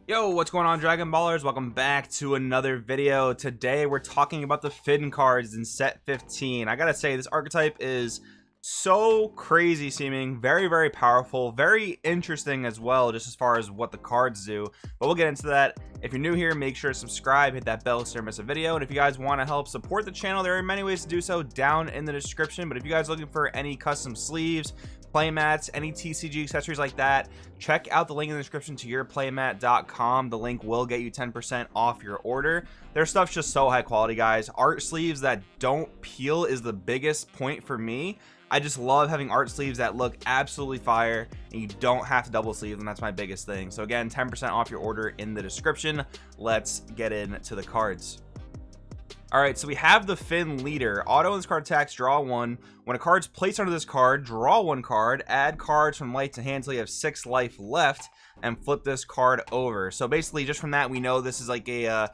Yo, what's going on, Dragon Ballers? Welcome back to another video. Today we're talking about the Finn cards in set 15. I gotta say, this archetype is so crazy seeming, very powerful, very interesting as well, just as far as what the cards do, but we'll get into that. If you're new here, make sure to subscribe, hit that bell so you don't miss a video, and if you guys want to help support the channel, there are many ways to do so down in the description. But if you guys are looking for any custom sleeves, playmats, any TCG accessories like that, check out the link in the description to yourplaymat.com. The link will get you 10% off your order. Their stuff's just so high quality, guys. Art sleeves that don't peel is the biggest point for me. I just love having art sleeves that look absolutely fire and you don't have to double sleeve them. That's my biggest thing. So again, 10% off your order in the description. Let's get into the cards. Alright, so we have the Finn leader. Auto in this card attacks, draw one. When a card's placed under this card, draw one card, add cards from light to hand until you have 6 life left, and flip this card over. So basically, just from that, we know this is like a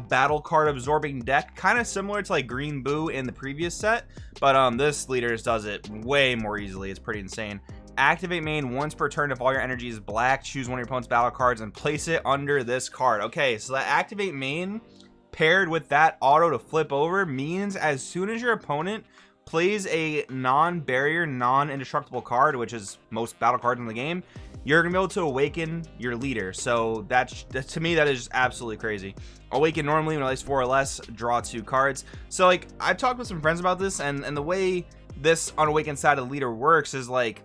battle card absorbing deck, kind of similar to like Green Boo in the previous set, but this leader does it way more easily. It's pretty insane. Activate main once per turn. If all your energy is black, choose one of your opponent's battle cards and place it under this card. Okay, so that activate main paired with that auto to flip over means as soon as your opponent plays a non-barrier, non-indestructible card, which is most battle cards in the game, you're gonna be able to awaken your leader. So that's to me, that is just absolutely crazy. Awaken normally when it lays 4 or less, draw 2 cards. So like, I've talked with some friends about this, and the way this unawakened side of the leader works is like,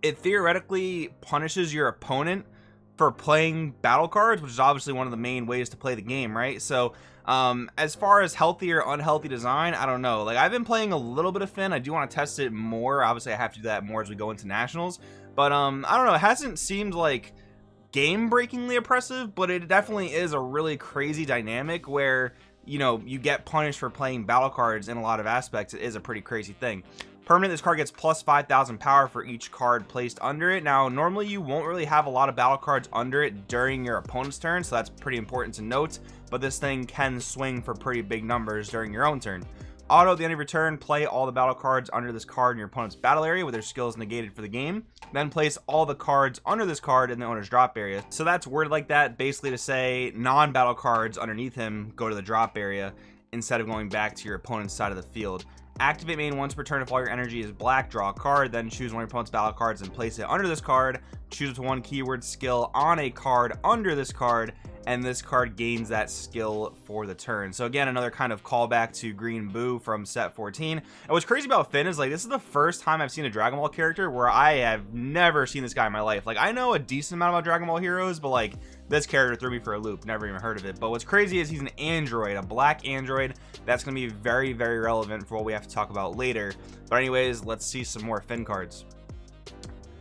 it theoretically punishes your opponent for playing battle cards, which is obviously one of the main ways to play the game, right? So as far as healthy or unhealthy design, I don't know. Like, I've been playing a little bit of Finn. I do want to test it more. Obviously I have to do that more as we go into nationals, but I don't know, it hasn't seemed like game breakingly oppressive, but it definitely is a really crazy dynamic where, you know, you get punished for playing battle cards in a lot of aspects. It is a pretty crazy thing. Permanent, this card gets plus 5,000 power for each card placed under it. Now, normally you won't really have a lot of battle cards under it during your opponent's turn, so that's pretty important to note, but this thing can swing for pretty big numbers during your own turn. Auto, at the end of your turn, play all the battle cards under this card in your opponent's battle area with their skills negated for the game. Then place all the cards under this card in the owner's drop area. So that's worded like that, basically to say non-battle cards underneath him go to the drop area instead of going back to your opponent's side of the field. Activate main once per turn. If all your energy is black, draw a card, then choose one of your opponent's battle cards and place it under this card. Choose to one keyword skill on a card under this card, and this card gains that skill for the turn. So again, another kind of callback to Green Boo from set 14. And what's crazy about Finn is, like, this is the first time I've seen a Dragon Ball character where I have never seen this guy in my life. Like, I know a decent amount about Dragon Ball heroes, but like, this character threw me for a loop. Never even heard of it. But what's crazy is he's an android, a black android. That's going to be very relevant for what we have to talk about later. But anyways, let's see some more Finn cards.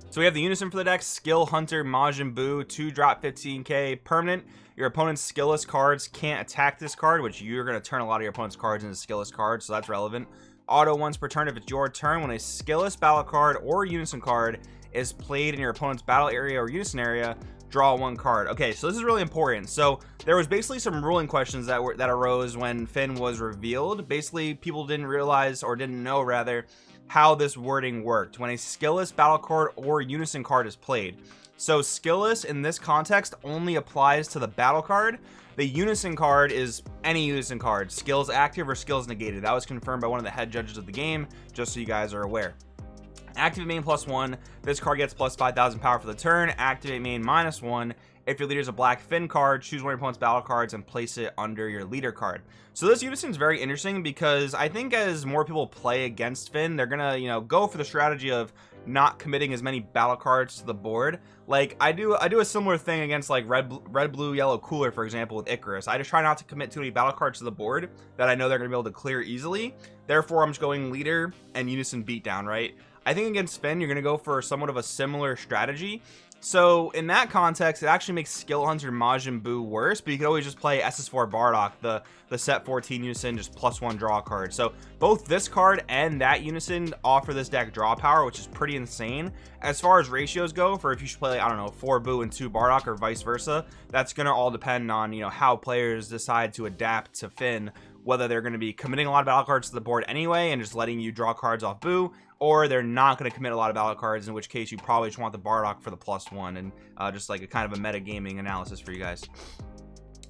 So we have the Unison for the deck, Skill Hunter Majin Buu, 2-drop 15k, permanent. Your opponent's skillless cards can't attack this card, which you're going to turn a lot of your opponent's cards into skillless cards, so that's relevant. Auto once per turn. If it's your turn, when a skillless battle card or Unison card is played in your opponent's battle area or Unison area, draw 1 card. Okay, so this is really important. So there was basically some ruling questions that arose when Finn was revealed. Basically, people didn't realize, or didn't know rather, how this wording worked when a skillless battle card or Unison card is played. So skillless in this context only applies to the battle card. The Unison card is any Unison card, skills active or skills negated. That was confirmed by one of the head judges of the game, just so you guys are aware. Activate main +1. This card gets plus 5,000 power for the turn. Activate main -1. If your leader is a black Finn card, choose one of your opponent's battle cards and place it under your leader card. So this Unison is very interesting because I think as more people play against Finn, they're gonna, you know, go for the strategy of not committing as many battle cards to the board. Like I do a similar thing against like red blue yellow cooler, for example, with Icarus. I just try not to commit too many battle cards to the board that I know they're gonna be able to clear easily. Therefore, I'm just going leader and Unison beatdown, right? I think against Finn, you're going to go for somewhat of a similar strategy. So in that context, it actually makes Skill Hunter Majin Buu worse, but you can always just play SS4 Bardock, the set 14 Unison, just +1 draw card. So both this card and that Unison offer this deck draw power, which is pretty insane. As far as ratios go, for if you should play, I don't know, 4 Buu and 2 Bardock or vice versa, that's going to all depend on, you know, how players decide to adapt to Finn, whether they're going to be committing a lot of battle cards to the board anyway and just letting you draw cards off Buu, or they're not going to commit a lot of battle cards, in which case you probably just want the Bardock for the +1, and just like a kind of a metagaming analysis for you guys.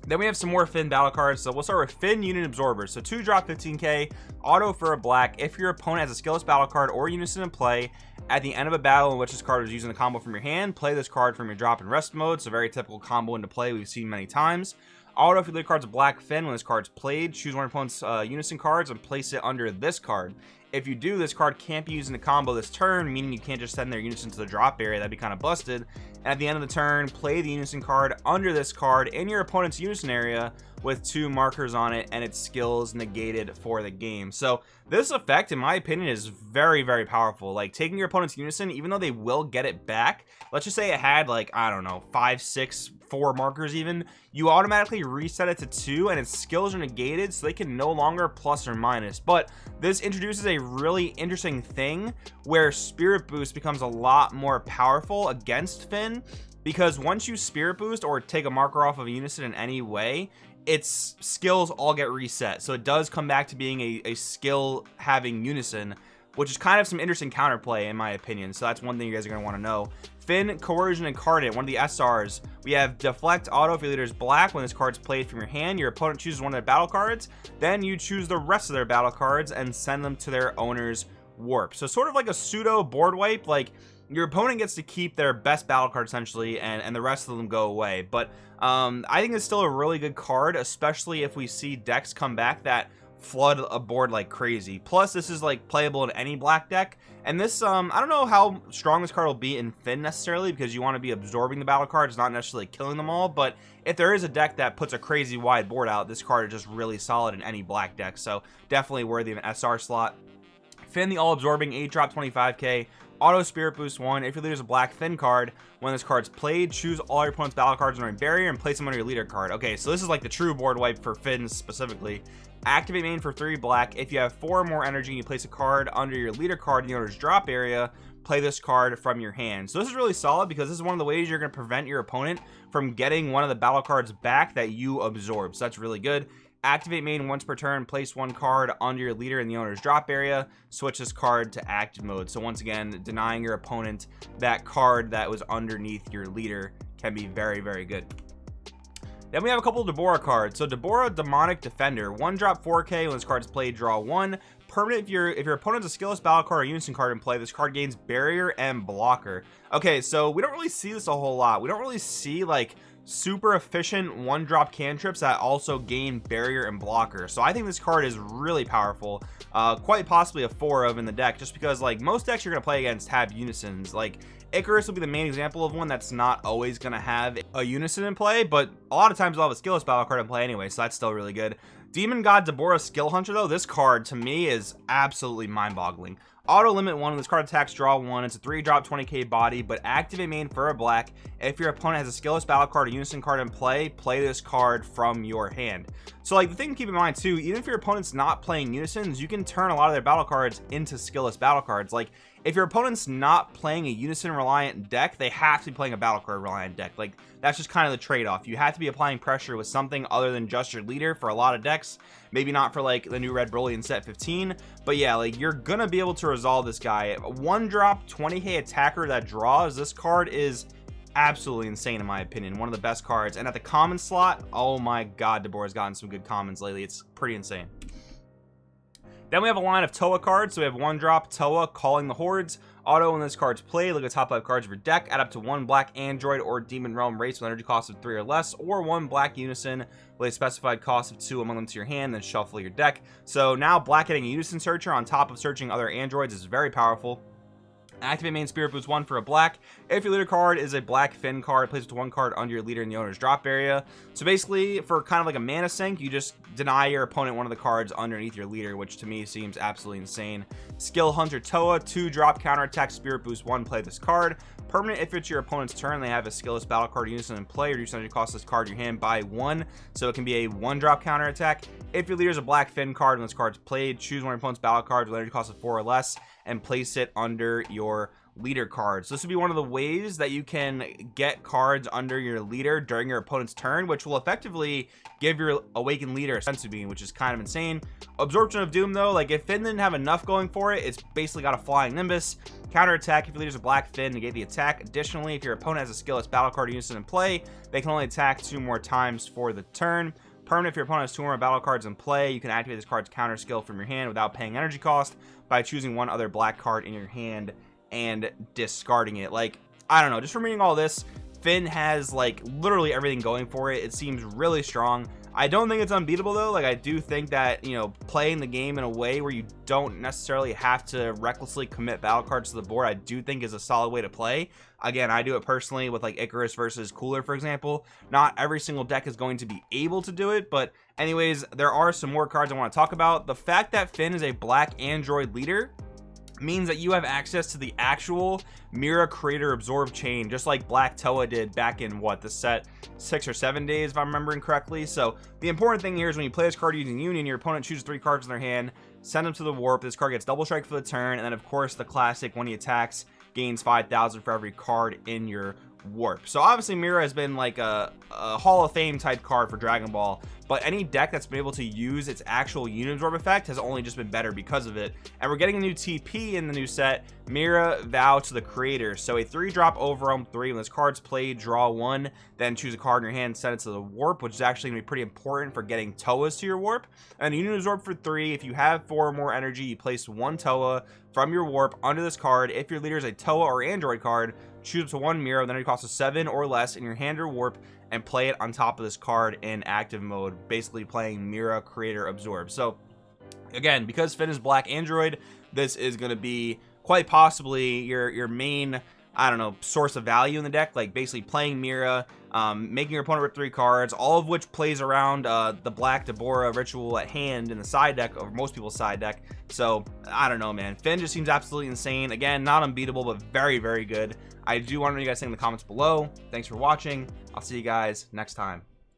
Then we have some more Finn battle cards. So we'll start with Finn Unit Absorbers. So 2 drop 15k, auto for a black. If your opponent has a skillless battle card or Unison in play, at the end of a battle in which this card is using the combo from your hand, play this card from your drop and rest mode. So very typical combo into play we've seen many times. Auto if your lead card's a black Finn. When this card's played, choose one of your opponent's Unison cards and place it under this card. If you do, this card can't be used in a combo this turn, meaning you can't just send their Unison to the drop area. That'd be kind of busted. And at the end of the turn, play the Unison card under this card in your opponent's Unison area with 2 markers on it, and its skills negated for the game. So this effect, in my opinion, is very, very powerful. Like, taking your opponent's Unison, even though they will get it back, let's just say it had, like, I don't know, 5, 6, 4 markers even, you automatically reset it to 2, and its skills are negated, so they can no longer plus or minus. But this introduces a really interesting thing where Spirit Boost becomes a lot more powerful against Finn, because once you Spirit Boost or take a marker off of a Unison in any way, its skills all get reset. So it does come back to being a skill having Unison, which is kind of some interesting counterplay in my opinion. So that's one thing you guys are going to want to know. Finn Coercion Incarnate, one of the SRs. We have Deflect Auto if your leader is black. When this card's played from your hand, your opponent chooses one of their battle cards. Then you choose the rest of their battle cards and send them to their owner's warp. So sort of like a pseudo board wipe. Like, your opponent gets to keep their best battle card essentially, and the rest of them go away. But I think it's still a really good card, especially if we see decks come back that flood a board like crazy. Plus, this is like playable in any black deck. And this, I don't know how strong this card will be in Finn necessarily, because you want to be absorbing the battle cards, not necessarily killing them all. But if there is a deck that puts a crazy wide board out, this card is just really solid in any black deck. So definitely worthy of an SR slot. Finn the all-absorbing 8-drop 25k. Auto Spirit Boost 1. If your leader is a black Finn card, when this card's played, choose all your opponent's battle cards under a barrier and place them under your leader card. Okay, so this is like the true board wipe for Finn specifically. Activate main for 3 black. If you have 4 or more energy and you place a card under your leader card in the owner's drop area, play this card from your hand. So this is really solid, because this is one of the ways you're going to prevent your opponent from getting one of the battle cards back that you absorb. So that's really good. Activate main once per turn, place 1 card under your leader in the owner's drop area, switch this card to active mode. So once again, denying your opponent that card that was underneath your leader can be very, very good. Then we have a couple of Deborah cards. So Deborah Demonic Defender, 1-drop 4k. When this card is played, draw 1. Permanent, if your opponent's a skillless battle card or Unison card in play, this card gains barrier and blocker. Okay, so we don't really see this a whole lot. We don't really see like super efficient 1-drop cantrips that also gain barrier and blocker. So I think this card is really powerful, quite possibly a 4 of in the deck, just because like most decks you're gonna play against have Unisons. Like Icarus will be the main example of one that's not always gonna have a Unison in play, but a lot of times they'll have a skillless battle card in play anyway, so that's still really good. Demon God Deborah Skill Hunter, though, this card to me is absolutely mind-boggling. Auto limit 1. When this card attacks, draw 1. It's a 3-drop 20k body, but activate main for a black. If your opponent has a skillless battle card or Unison card in play, play this card from your hand. So like the thing to keep in mind too, even if your opponent's not playing Unisons, you can turn a lot of their battle cards into skillless battle cards. Like if your opponent's not playing a Unison reliant deck, they have to be playing a battle card reliant deck. Like that's just kind of the trade-off. You have to be applying pressure with something other than just your leader for a lot of decks. Maybe not for like the new Red Broly in set 15, but yeah, like you're gonna be able to resolve this guy. 1-drop 20k attacker that draws, this card is absolutely insane in my opinion. One of the best cards. And at the common slot, oh my god, Deborah's gotten some good commons lately. It's pretty insane. Then we have a line of Toa cards. So we have 1-drop Toa, Calling the Hordes. Auto, when this card's played, look at the top 5 cards of your deck, add up to 1 black android or demon realm race with energy cost of 3 or less, or 1 black unison with a specified cost of 2 among them to your hand, then shuffle your deck. So now black getting a unison searcher on top of searching other androids is very powerful. Activate main Spirit Boost 1 for a black. If your leader card is a black Finn card, place it to 1 card under your leader in the owner's drop area. So basically, for kind of like a mana sink, you just deny your opponent one of the cards underneath your leader, which to me seems absolutely insane. Skill Hunter Toa, 2-drop counterattack Spirit Boost 1, play this card. Permanent, if it's your opponent's turn, they have a skillless battle card Unison in play, reduce energy cost this card in your hand by 1, so it can be a 1-drop counterattack. If your leader is a black Finn card and this card's played, choose one of your opponent's battle cards with energy cost of 4 or less and place it under your leader cards. This would be one of the ways that you can get cards under your leader during your opponent's turn, which will effectively give your awakened leader a senzu bean, which is kind of insane. Absorption of Doom though, like if Finn didn't have enough going for it, it's basically got a flying nimbus. Counter attack if your leader's a black Finn, negate the attack. Additionally, if your opponent has a skillless battle card Unison in play, they can only attack 2 more times for the turn. Permanent, if your opponent has 2 more battle cards in play, you can activate this card's counter skill from your hand without paying energy cost by choosing one other black card in your hand and discarding it. Like, I don't know, just from reading all this, Finn has like literally everything going for it. It seems really strong. I don't think it's unbeatable though. Like, I do think that, you know, playing the game in a way where you don't necessarily have to recklessly commit battle cards to the board, I do think is a solid way to play. Again, I do it personally with like Icarus versus Cooler, for example. Not every single deck is going to be able to do it, but anyways, there are some more cards I want to talk about. The fact that Finn is a black android leader means that you have access to the actual Mira creator absorb chain, just like Black Toa did back in what, the set 6 or 7 days, if I'm remembering correctly. So the important thing here is when you play this card using Union, your opponent chooses 3 cards in their hand, send them to the warp. This card gets double strike for the turn, and then of course the classic, when he attacks, gains 5,000 for every card in your warp. So obviously Mira has been like a Hall of Fame type card for Dragon Ball, but any deck that's been able to use its actual Union Absorb effect has only just been better because of it. And we're getting a new TP in the new set, Mira Vow to the Creator. So a 3-drop Overwhelm 3, when this card's played, draw 1, then choose a card in your hand, send it to the warp, which is actually going to be pretty important for getting Toas to your warp. And Union Absorb for 3, if you have 4 or more energy, you place 1 Toa from your warp under this card. If your leader is a Toa or Android card, choose up to 1 Mira, then it costs a 7 or less in your hand or warp, and play it on top of this card in active mode, basically playing Mira Creator Absorb. So again, because Finn is black android, this is going to be quite possibly your main, I don't know, source of value in the deck. Like basically playing Mira, making your opponent rip 3 cards, all of which plays around the black Deborah ritual at hand in the side deck, or most people's side deck. So I don't know, man, Finn just seems absolutely insane. Again, not unbeatable, but very, very good. I do want to know what you guys think in the comments below. Thanks for watching. I'll see you guys next time.